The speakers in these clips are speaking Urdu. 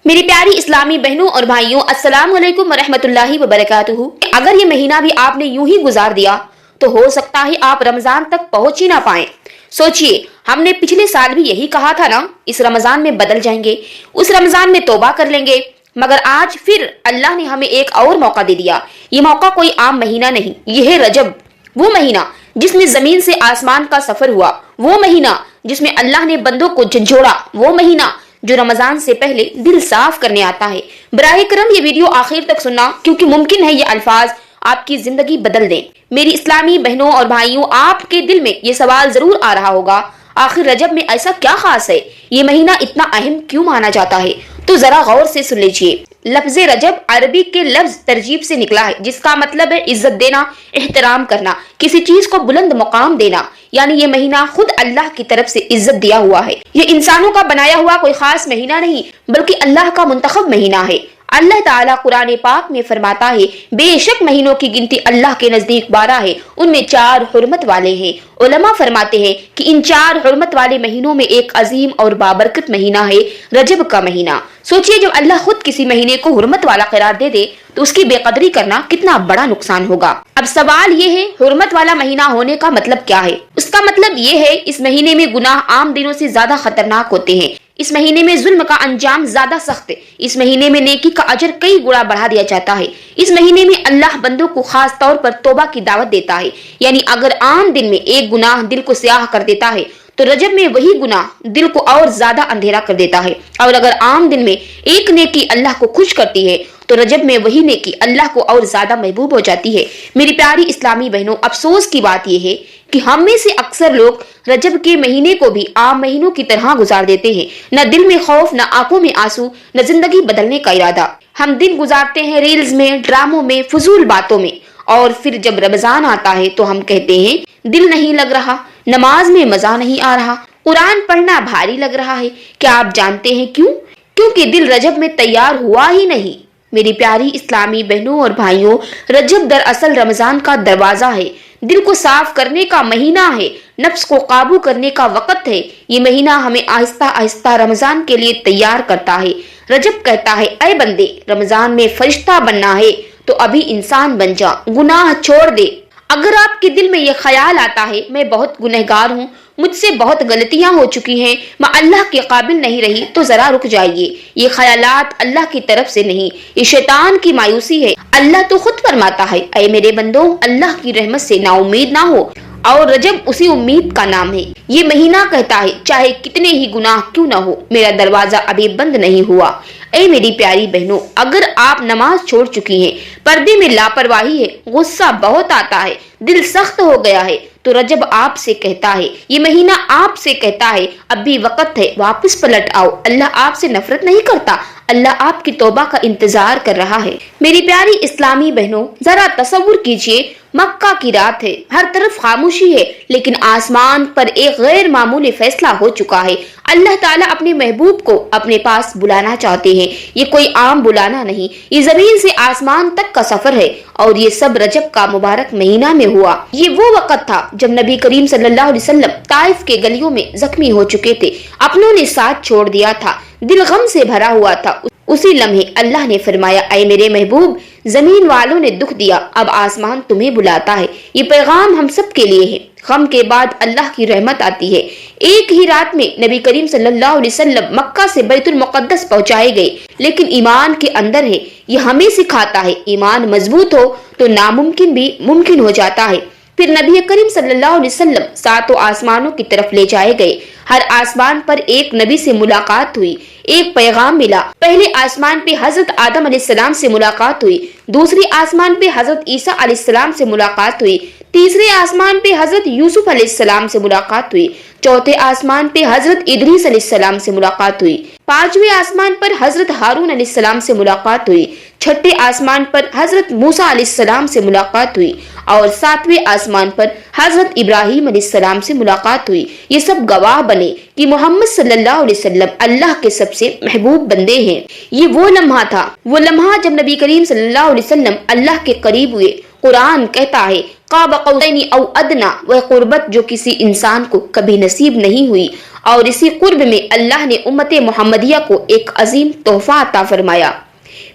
میری پیاری اسلامی بہنوں اور بھائیوں، السلام علیکم ورحمۃ اللہ وبرکاتہ۔ اگر یہ مہینہ بھی آپ نے یوں ہی گزار دیا تو ہو سکتا ہے آپ رمضان تک پہنچ ہی نہ پائیں۔ سوچئے، ہم نے پچھلے سال بھی یہی کہا تھا نا، اس رمضان میں بدل جائیں گے، اس رمضان میں توبہ کر لیں گے، مگر آج پھر اللہ نے ہمیں ایک اور موقع دے دیا۔ یہ موقع کوئی عام مہینہ نہیں، یہ ہے رجب، وہ مہینہ جس میں زمین سے آسمان کا سفر ہوا، وہ مہینہ جس میں اللہ نے بندوں کو جھنجھوڑا، وہ مہینہ جو رمضان سے پہلے دل صاف کرنے آتا ہے۔ براہ کرم یہ ویڈیو آخر تک سننا، کیونکہ ممکن ہے یہ الفاظ آپ کی زندگی بدل دیں۔ میری اسلامی بہنوں اور بھائیوں، آپ کے دل میں یہ سوال ضرور آ رہا ہوگا، آخر رجب میں ایسا کیا خاص ہے؟ یہ مہینہ اتنا اہم کیوں مانا جاتا ہے؟ تو ذرا غور سے سن لیجئے۔ لفظ رجب عربی کے لفظ ترجیب سے نکلا ہے، جس کا مطلب ہے عزت دینا، احترام کرنا، کسی چیز کو بلند مقام دینا۔ یعنی یہ مہینہ خود اللہ کی طرف سے عزت دیا ہوا ہے۔ یہ انسانوں کا بنایا ہوا کوئی خاص مہینہ نہیں، بلکہ اللہ کا منتخب مہینہ ہے۔ اللہ تعالیٰ قرآن پاک میں فرماتا ہے، بے شک مہینوں کی گنتی اللہ کے نزدیک 12 ہے، ان میں 4 حرمت والے ہیں۔ علماء فرماتے ہیں کہ ان 4 حرمت والے مہینوں میں ایک عظیم اور بابرکت مہینہ ہے رجب کا مہینہ۔ سوچئے، جب اللہ خود کسی مہینے کو حرمت والا قرار دے دے تو اس کی بے قدری کرنا کتنا بڑا نقصان ہوگا۔ اب سوال یہ ہے، حرمت والا مہینہ ہونے کا مطلب کیا ہے؟ اس کا مطلب یہ ہے، اس مہینے میں گناہ عام دنوں سے زیادہ خطرناک ہوتے ہیں، اس مہینے میں ظلم کا انجام زیادہ سخت ہے، اس مہینے میں نیکی کا اجر کئی گنا بڑھا دیا جاتا ہے، اس مہینے میں اللہ بندوں کو خاص طور پر توبہ کی دعوت دیتا ہے۔ یعنی اگر عام دن میں ایک گناہ دل کو سیاہ کر دیتا ہے تو رجب میں وہی گناہ دل کو اور زیادہ اندھیرا کر دیتا ہے، اور اگر عام دن میں ایک نیکی اللہ کو خوش کرتی ہے تو رجب میں وہی نیکی اللہ کو اور زیادہ محبوب ہو جاتی ہے۔ میری پیاری اسلامی بہنوں، افسوس کی بات یہ ہے کہ ہم میں سے اکثر لوگ رجب کے مہینے کو بھی عام مہینوں کی طرح گزار دیتے ہیں، نہ دل میں خوف، نہ آنکھوں میں آنسو، نہ زندگی بدلنے کا ارادہ۔ ہم دن گزارتے ہیں ریلز میں، ڈراموں میں، فضول باتوں میں، اور پھر جب رمضان آتا ہے تو ہم کہتے ہیں دل نہیں لگ رہا، نماز میں مزہ نہیں آ رہا، قرآن پڑھنا بھاری لگ رہا ہے۔ کیا آپ جانتے ہیں کیوں؟ کیونکہ دل رجب میں تیار ہوا ہی نہیں۔ میری پیاری اسلامی بہنوں اور بھائیوں، رجب دراصل رمضان کا دروازہ ہے، دل کو صاف کرنے کا مہینہ ہے، نفس کو قابو کرنے کا وقت ہے۔ یہ مہینہ ہمیں آہستہ آہستہ رمضان کے لیے تیار کرتا ہے۔ رجب کہتا ہے، اے بندے، رمضان میں فرشتہ بننا ہے تو ابھی انسان بن جا، گناہ چھوڑ دے۔ اگر آپ کے دل میں یہ خیال آتا ہے، میں بہت گنہگار ہوں، مجھ سے بہت غلطیاں ہو چکی ہیں، میں اللہ کے قابل نہیں رہی، تو ذرا رک جائیے۔ یہ خیالات اللہ کی طرف سے نہیں، یہ شیطان کی مایوسی ہے۔ اللہ تو خود فرماتا ہے، اے میرے بندو، اللہ کی رحمت سے نا امید نہ ہو، اور رجب اسی امید کا نام ہے۔ یہ مہینہ کہتا ہے، چاہے کتنے ہی گناہ کیوں نہ ہو، میرا دروازہ ابھی بند نہیں ہوا۔ اے میری پیاری بہنوں، اگر آپ نماز چھوڑ چکی ہیں، پردے میں لاپرواہی ہے، غصہ بہت آتا ہے، دل سخت ہو گیا ہے، تو رجب آپ سے کہتا ہے، یہ مہینہ آپ سے کہتا ہے، اب بھی وقت ہے، واپس پلٹ آؤ۔ اللہ آپ سے نفرت نہیں کرتا، اللہ آپ کی توبہ کا انتظار کر رہا ہے۔ میری پیاری اسلامی بہنوں، ذرا تصور کیجئے، مکہ کی رات ہے، ہر طرف خاموشی ہے، لیکن آسمان پر ایک غیر معمولی فیصلہ ہو چکا ہے۔ اللہ تعالیٰ اپنے محبوب کو اپنے پاس بلانا چاہتے ہیں۔ یہ کوئی عام بلانا نہیں، یہ زمین سے آسمان تک کا سفر ہے، اور یہ سب رجب کا مبارک مہینہ میں ہوا۔ یہ وہ وقت تھا جب نبی کریم صلی اللہ علیہ وسلم طائف کے گلیوں میں زخمی ہو چکے تھے، اپنوں نے ساتھ چھوڑ دیا تھا، دل غم سے بھرا ہوا تھا۔ اسی لمحے اللہ نے فرمایا، اے میرے محبوب، زمین والوں نے دکھ دیا، اب آسمان تمہیں بلاتا ہے۔ یہ پیغام ہم سب کے لیے ہے۔ غم کے بعد اللہ کی رحمت آتی ہے۔ ایک ہی رات میں نبی کریم صلی اللہ علیہ وسلم مکہ سے بیت المقدس پہنچائے گئے، لیکن ایمان کے اندر ہے۔ یہ ہمیں سکھاتا ہے، ایمان مضبوط ہو تو ناممکن بھی ممکن ہو جاتا ہے۔ پھر نبی کریم صلی اللہ علیہ وسلم 7 آسمانوں کی طرف لے جائے گئے۔ ہر آسمان پر ایک نبی سے ملاقات ہوئی، ایک پیغام ملا۔ پہلے آسمان پہ حضرت آدم علیہ السلام سے ملاقات ہوئی، دوسری آسمان پہ حضرت عیسیٰ علیہ السلام سے ملاقات ہوئی، تیسرے آسمان پہ حضرت یوسف علیہ السلام سے ملاقات ہوئی، چوتھے آسمان پہ حضرت ادریس علیہ السلام سے ملاقات ہوئی، 5ویں آسمان پر حضرت ہارون علیہ السلام سے ملاقات ہوئی، 6ٹھے آسمان پر حضرت موسیٰ علیہ السلام سے ملاقات ہوئی، اور 7ویں آسمان پر حضرت ابراہیم علیہ السلام سے ملاقات ہوئی۔ یہ سب گواہ بنے کہ محمد صلی اللہ علیہ وسلم اللہ کے سب سے محبوب بندے ہیں۔ یہ وہ لمحہ تھا، وہ لمحہ جب نبی کریم صلی اللہ علیہ وسلم اللہ کے قریب ہوئے۔ قرآن کہتا ہے، قاب قوسین او ادنا، وہ قربت جو کسی انسان کو کبھی نصیب نہیں ہوئی، اور اسی قرب میں اللہ نے امت محمدیہ کو ایک عظیم تحفہ عطا فرمایا۔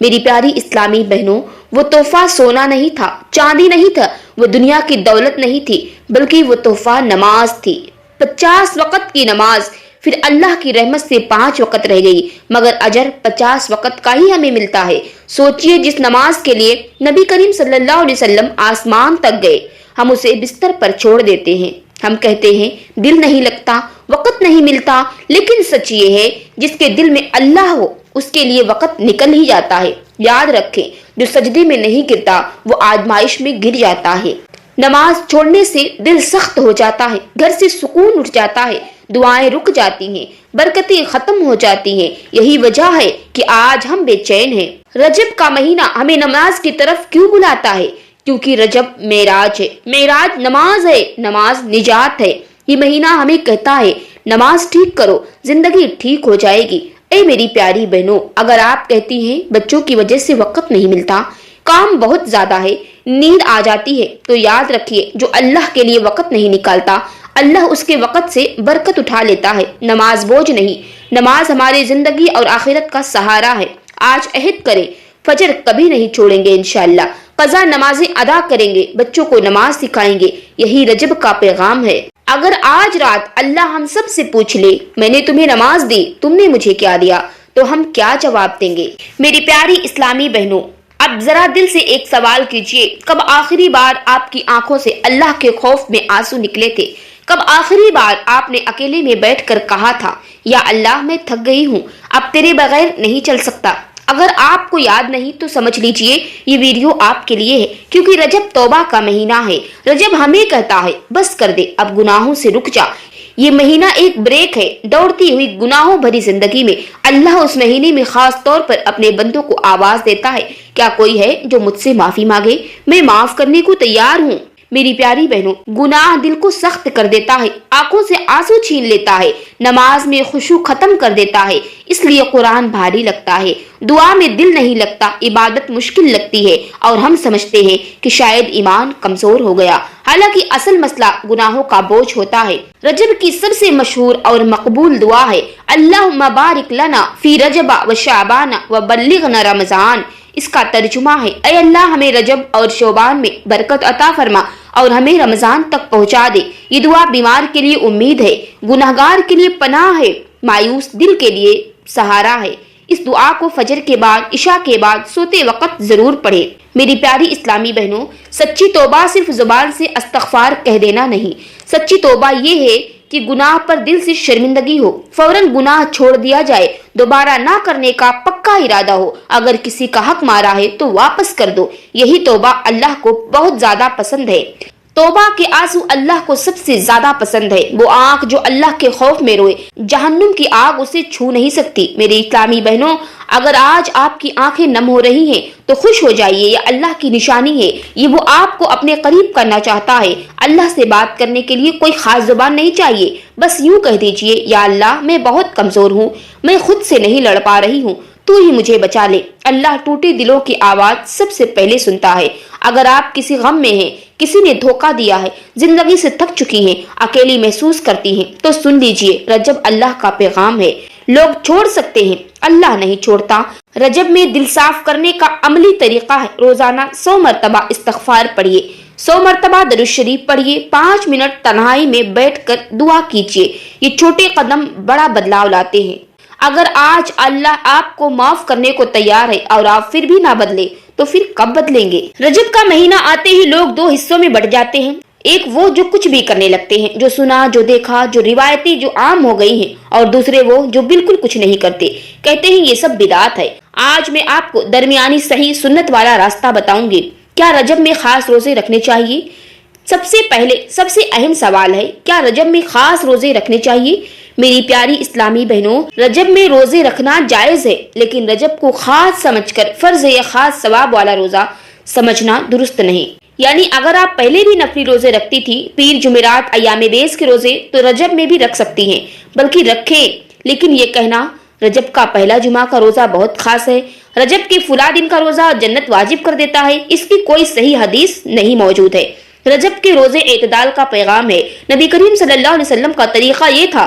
میری پیاری اسلامی بہنوں، وہ تحفہ سونا نہیں تھا، چاندی نہیں تھا، وہ دنیا کی دولت نہیں تھی، بلکہ وہ تحفہ نماز تھی۔ 50 وقت کی نماز، پھر اللہ کی رحمت سے 5 وقت رہ گئی، مگر اجر 50 وقت کا ہی ہمیں ملتا ہے۔ سوچئے جس نماز کے لیے نبی کریم صلی اللہ علیہ وسلم آسمان تک گئے، ہم اسے بستر پر چھوڑ دیتے ہیں۔ ہم کہتے ہیں دل نہیں لگتا، وقت نہیں ملتا، لیکن سچ یہ ہے جس کے دل میں اللہ ہو اس کے لیے وقت نکل ہی جاتا ہے۔ یاد رکھیں، جو سجدے میں نہیں گرتا وہ آزمائش میں گر جاتا ہے۔ نماز چھوڑنے سے دل سخت ہو جاتا ہے، گھر سے سکون اٹھ جاتا ہے، دعائیں رک جاتی ہیں، برکتیں ختم ہو جاتی ہیں۔ یہی وجہ ہے کہ آج ہم بے چین ہیں۔ رجب کا مہینہ ہمیں نماز کی طرف کیوں بلاتا ہے؟ کیونکہ رجب معراج ہے، معراج نماز ہے، نماز نجات ہے۔ یہ مہینہ ہمیں کہتا ہے نماز ٹھیک کرو، زندگی ٹھیک ہو جائے گی۔ اے میری پیاری بہنوں، اگر آپ کہتی ہیں بچوں کی وجہ سے وقت نہیں ملتا، کام بہت زیادہ ہے، نیند آ جاتی ہے، تو یاد رکھیے جو اللہ کے لیے وقت نہیں نکالتا، اللہ اس کے وقت سے برکت اٹھا لیتا ہے۔ نماز بوجھ نہیں، نماز ہماری زندگی اور آخرت کا سہارا ہے۔ آج عہد کریں، فجر کبھی نہیں چھوڑیں گے انشاءاللہ، قضا نمازیں ادا کریں گے، بچوں کو نماز سکھائیں گے۔ یہی رجب کا پیغام ہے۔ اگر آج رات اللہ ہم سب سے پوچھ لے میں نے تمہیں نماز دی، تم نے مجھے کیا دیا، تو ہم کیا جواب دیں گے؟ میری پیاری اسلامی بہنوں، اب ذرا دل سے ایک سوال کیجئے، کب آخری بار آپ کی آنکھوں سے اللہ کے خوف میں آنسو نکلے تھے؟ کب آخری بار آپ نے اکیلے میں بیٹھ کر کہا تھا یا اللہ میں تھک گئی ہوں، اب تیرے بغیر نہیں چل سکتا؟ اگر آپ کو یاد نہیں تو سمجھ لیجئے یہ ویڈیو آپ کے لیے ہے، کیونکہ رجب توبہ کا مہینہ ہے۔ رجب ہمیں کہتا ہے بس کر دے، اب گناہوں سے رک جا۔ یہ مہینہ ایک بریک ہے دوڑتی ہوئی گناہوں بھری زندگی میں۔ اللہ اس مہینے میں خاص طور پر اپنے بندوں کو آواز دیتا ہے، کیا کوئی ہے جو مجھ سے معافی مانگے؟ میں معاف کرنے کو تیار ہوں۔ میری پیاری بہنوں، گناہ دل کو سخت کر دیتا ہے، آنکھوں سے آنسو چھین لیتا ہے، نماز میں خشوع ختم کر دیتا ہے، اس لیے قرآن بھاری لگتا ہے، دعا میں دل نہیں لگتا، عبادت مشکل لگتی ہے، اور ہم سمجھتے ہیں کہ شاید ایمان کمزور ہو گیا، حالانکہ اصل مسئلہ گناہوں کا بوجھ ہوتا ہے۔ رجب کی سب سے مشہور اور مقبول دعا ہے اللہم بارک لنا فی رجب و شعبان و بلغنا رمضان۔ اس کا ترجمہ ہے اے اللہ ہمیں رجب اور شعبان میں برکت عطا فرما اور ہمیں رمضان تک پہنچا دے۔ یہ دعا بیمار کے لیے امید ہے، گناہگار کے لیے پناہ ہے، مایوس دل کے لیے سہارا ہے۔ اس دعا کو فجر کے بعد، عشاء کے بعد، سوتے وقت ضرور پڑھیں۔ میری پیاری اسلامی بہنوں، سچی توبہ صرف زبان سے استغفار کہہ دینا نہیں، سچی توبہ یہ ہے کہ گناہ پر دل سے شرمندگی ہو، فوراً گناہ چھوڑ دیا جائے، دوبارہ نہ کرنے کا پکا ارادہ ہو، اگر کسی کا حق مارا ہے تو واپس کر دو۔ یہی توبہ اللہ کو بہت زیادہ پسند ہے۔ توبہ کے آنسو اللہ کو سب سے زیادہ پسند ہے۔ وہ آنکھ جو اللہ کے خوف میں روئے، جہنم کی آگ اسے چھو نہیں سکتی۔ میرے اسلامی بہنوں، اگر آج آپ کی آنکھیں نم ہو رہی ہیں تو خوش ہو جائیے، یہ اللہ کی نشانی ہے، یہ وہ آپ کو اپنے قریب کرنا چاہتا ہے۔ اللہ سے بات کرنے کے لیے کوئی خاص زبان نہیں چاہیے، بس یوں کہہ دیجئے یا اللہ میں بہت کمزور ہوں، میں خود سے نہیں لڑ پا رہی ہوں، تو ہی مجھے بچا لے۔ اللہ ٹوٹے دلوں کی آواز سب سے پہلے سنتا ہے۔ اگر آپ کسی غم میں ہیں، کسی نے دھوکہ دیا ہے، زندگی سے تھک چکی ہیں، اکیلی محسوس کرتی ہیں، تو سن لیجئے، رجب اللہ کا پیغام ہے۔ لوگ چھوڑ سکتے ہیں، اللہ نہیں چھوڑتا۔ رجب میں دل صاف کرنے کا عملی طریقہ ہے روزانہ 100 مرتبہ استغفار پڑھیے، 100 مرتبہ درود شریف پڑھیے، 5 منٹ تنہائی میں بیٹھ کر دعا کیجیے۔ یہ چھوٹے قدم بڑا بدلاؤ لاتے ہیں۔ اگر آج اللہ آپ کو معاف کرنے کو تیار ہے اور آپ پھر بھی نہ بدلے تو پھر کب بدلیں گے؟ رجب کا مہینہ آتے ہی لوگ 2 حصوں میں بٹ جاتے ہیں، ایک وہ جو کچھ بھی کرنے لگتے ہیں، جو سنا، جو دیکھا، جو روایتی، جو عام ہو گئی ہیں، اور دوسرے وہ جو بالکل کچھ نہیں کرتے، کہتے ہیں یہ سب بدعت ہے۔ آج میں آپ کو درمیانی صحیح سنت والا راستہ بتاؤں گی۔ کیا رجب میں خاص روزے رکھنے چاہیے؟ سب سے پہلے سب سے اہم سوال ہے، کیا رجب میں خاص روزے رکھنے چاہیے؟ میری پیاری اسلامی بہنوں، رجب میں روزے رکھنا جائز ہے، لیکن رجب کو خاص سمجھ کر فرض یا خاص ثواب والا روزہ سمجھنا درست نہیں۔ یعنی اگر آپ پہلے بھی نفلی روزے رکھتی تھی، پیر، جمعرات، ایام بیس کے روزے، تو رجب میں بھی رکھ سکتی ہیں، بلکہ رکھیں، لیکن یہ کہنا رجب کا پہلا جمعہ کا روزہ بہت خاص ہے، رجب کے فلاں دن کا روزہ جنت واجب کر دیتا ہے، اس کی کوئی صحیح حدیث نہیں موجود ہے۔ رجب کے روزے اعتدال کا پیغام ہے۔ نبی کریم صلی اللہ علیہ وسلم کا طریقہ یہ تھا